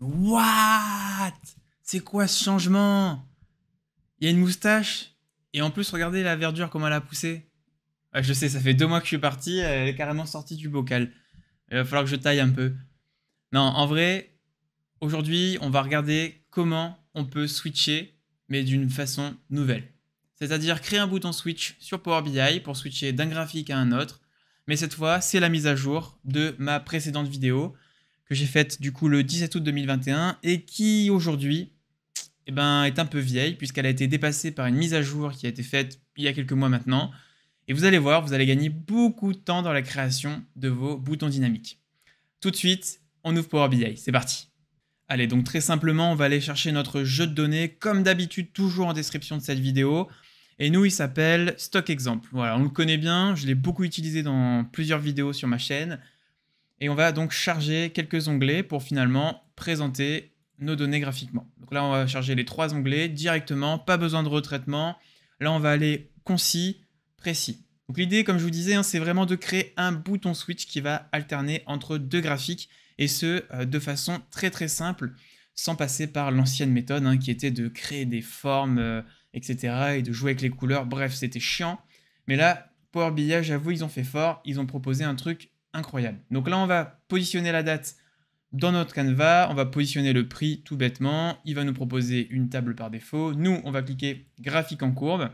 What? C'est quoi ce changement? Il y a une moustache. Et en plus, regardez la verdure, comment elle a poussé. Ah, je sais, ça fait 2 mois que je suis parti, elle est carrément sortie du bocal. Il va falloir que je taille un peu. Non, en vrai, aujourd'hui, on va regarder comment on peut switcher, mais d'une façon nouvelle. C'est-à-dire créer un bouton switch sur Power BI pour switcher d'un graphique à un autre. Mais cette fois, c'est la mise à jour de ma précédente vidéo que j'ai faite du coup le 17 août 2021 et qui aujourd'hui est un peu vieille puisqu'elle a été dépassée par une mise à jour qui a été faite il y a quelques mois maintenant. Et vous allez voir, vous allez gagner beaucoup de temps dans la création de vos boutons dynamiques. Tout de suite, on ouvre Power BI, c'est parti. Allez, donc très simplement, on va aller chercher notre jeu de données, comme d'habitude, toujours en description de cette vidéo. Et nous, il s'appelle Stock Exemple. Voilà, on le connaît bien, je l'ai beaucoup utilisé dans plusieurs vidéos sur ma chaîne. Et on va donc charger quelques onglets pour finalement présenter nos données graphiquement. Donc là, on va charger les 3 onglets directement, pas besoin de retraitement. Là, on va aller concis, précis. Donc l'idée, comme je vous disais, c'est vraiment de créer un bouton switch qui va alterner entre 2 graphiques, et ce, de façon très très simple, sans passer par l'ancienne méthode, qui était de créer des formes, etc., et de jouer avec les couleurs. Bref, c'était chiant. Mais là, Power BI, j'avoue, ils ont fait fort, ils ont proposé un truc incroyable. Donc là, on va positionner la date dans notre canevas, on va positionner le prix tout bêtement, il va nous proposer une table par défaut. Nous, on va cliquer graphique en courbe,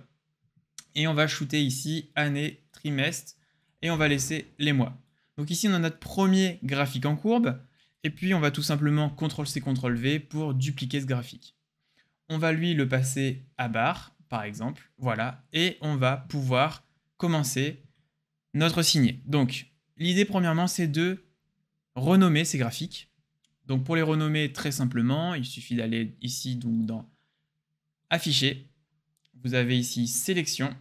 et on va shooter ici année, trimestre, et on va laisser les mois. Donc ici, on a notre premier graphique en courbe, et puis on va tout simplement CTRL-C, CTRL-V pour dupliquer ce graphique. On va lui le passer à barre, par exemple, voilà, et on va pouvoir commencer notre signé. Donc, l'idée premièrement, c'est de renommer ces graphiques. Donc pour les renommer très simplement, il suffit d'aller ici donc dans Afficher. Vous avez ici Sélection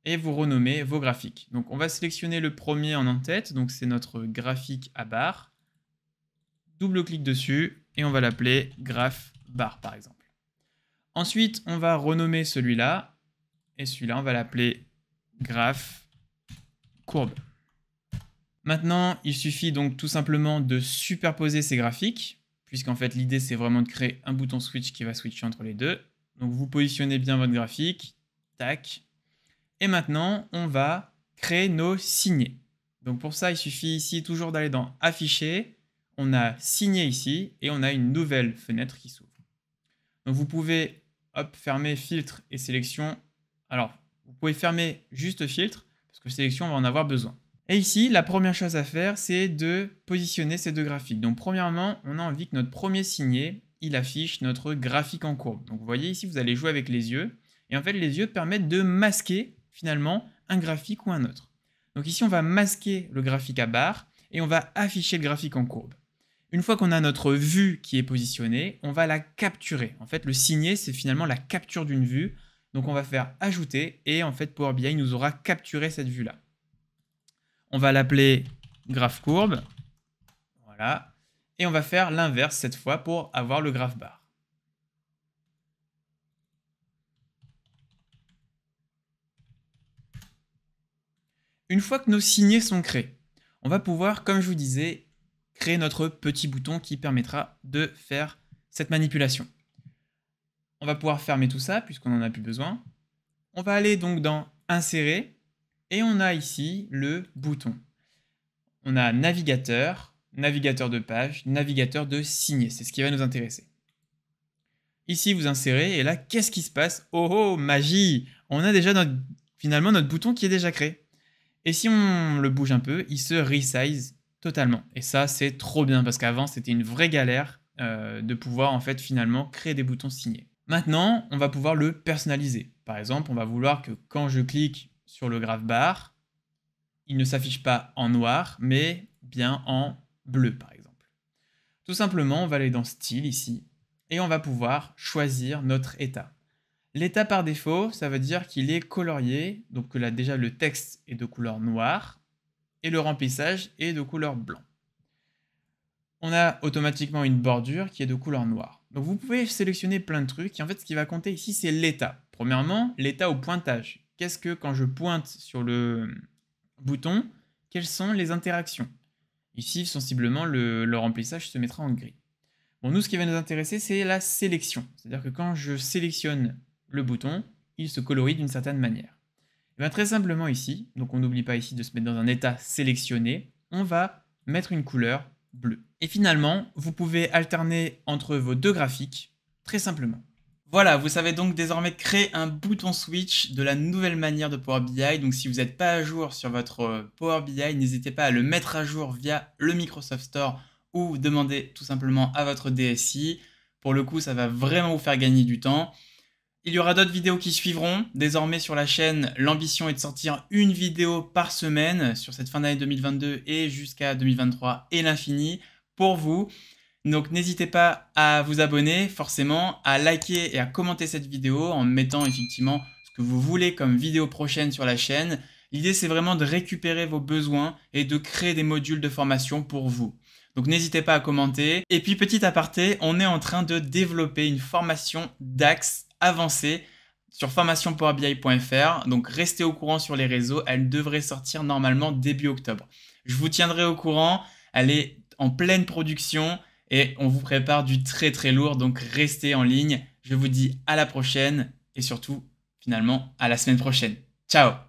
et vous renommez vos graphiques. Donc on va sélectionner le premier en en-tête, donc c'est notre graphique à barre. Double-clic dessus et on va l'appeler graph bar par exemple. Ensuite, on va renommer celui-là et celui-là, on va l'appeler graph courbe. Maintenant, il suffit donc tout simplement de superposer ces graphiques, puisqu'en fait l'idée c'est vraiment de créer un bouton switch qui va switcher entre les deux. Donc vous positionnez bien votre graphique, tac. Et maintenant, on va créer nos signés. Donc pour ça, il suffit ici toujours d'aller dans Afficher, on a Signé ici, et on a une nouvelle fenêtre qui s'ouvre. Donc vous pouvez fermer Filtre et Sélection. Alors, vous pouvez fermer juste Filtre, parce que Sélection, on va en avoir besoin. Et ici, la première chose à faire, c'est de positionner ces deux graphiques. Donc premièrement, on a envie que notre premier signé, il affiche notre graphique en courbe. Donc vous voyez ici, vous allez jouer avec les yeux. Et en fait, les yeux permettent de masquer finalement un graphique ou un autre. Donc ici, on va masquer le graphique à barre et on va afficher le graphique en courbe. Une fois qu'on a notre vue qui est positionnée, on va la capturer. En fait, le signé, c'est finalement la capture d'une vue. Donc on va faire ajouter et en fait, Power BI nous aura capturé cette vue-là. On va l'appeler graph courbe. Voilà. Et on va faire l'inverse cette fois pour avoir le graph bar. Une fois que nos signés sont créés, on va pouvoir, comme je vous disais, créer notre petit bouton qui permettra de faire cette manipulation. On va pouvoir fermer tout ça puisqu'on n'en a plus besoin. On va aller donc dans Insérer et on a ici le bouton. On a navigateur, navigateur de page, navigateur de signer. C'est ce qui va nous intéresser. Ici, vous insérez et là, qu'est-ce qui se passe? Oh oh, magie! On a déjà finalement notre bouton qui est déjà créé. Et si on le bouge un peu, il se resize totalement. Et ça, c'est trop bien parce qu'avant, c'était une vraie galère de pouvoir en fait finalement créer des boutons signés. Maintenant, on va pouvoir le personnaliser. Par exemple, on va vouloir que quand je clique sur le graph bar, il ne s'affiche pas en noir, mais bien en bleu, par exemple. Tout simplement, on va aller dans Style ici, et on va pouvoir choisir notre état. L'état par défaut, ça veut dire qu'il est colorié, donc que là déjà le texte est de couleur noire, et le remplissage est de couleur blanc. On a automatiquement une bordure qui est de couleur noire. Donc vous pouvez sélectionner plein de trucs, et en fait ce qui va compter ici c'est l'état. Premièrement, l'état au pointage. Qu'est-ce que quand je pointe sur le bouton, quelles sont les interactions? Ici, sensiblement, le remplissage se mettra en gris. Bon, nous, ce qui va nous intéresser, c'est la sélection. C'est-à-dire que quand je sélectionne le bouton, il se colorie d'une certaine manière. Et bien, très simplement ici, donc on n'oublie pas ici de se mettre dans un état sélectionné, on va mettre une couleur bleue. Et finalement, vous pouvez alterner entre vos deux graphiques, très simplement. Voilà, vous savez donc désormais créer un bouton switch de la nouvelle manière de Power BI. Donc si vous n'êtes pas à jour sur votre Power BI, n'hésitez pas à le mettre à jour via le Microsoft Store ou demander tout simplement à votre DSI. Pour le coup, ça va vraiment vous faire gagner du temps. Il y aura d'autres vidéos qui suivront. Désormais sur la chaîne, l'ambition est de sortir une vidéo par semaine sur cette fin d'année 2022 et jusqu'à 2023 et l'infini pour vous. Donc n'hésitez pas à vous abonner, forcément, à liker et à commenter cette vidéo en mettant effectivement ce que vous voulez comme vidéo prochaine sur la chaîne. L'idée c'est vraiment de récupérer vos besoins et de créer des modules de formation pour vous. Donc n'hésitez pas à commenter. Et puis petit aparté, on est en train de développer une formation DAX avancée sur formationpowerbi.fr. Donc restez au courant sur les réseaux, elle devrait sortir normalement début octobre. Je vous tiendrai au courant, elle est en pleine production. Et on vous prépare du très très lourd, donc restez en ligne. Je vous dis à la prochaine et surtout, finalement, à la semaine prochaine. Ciao!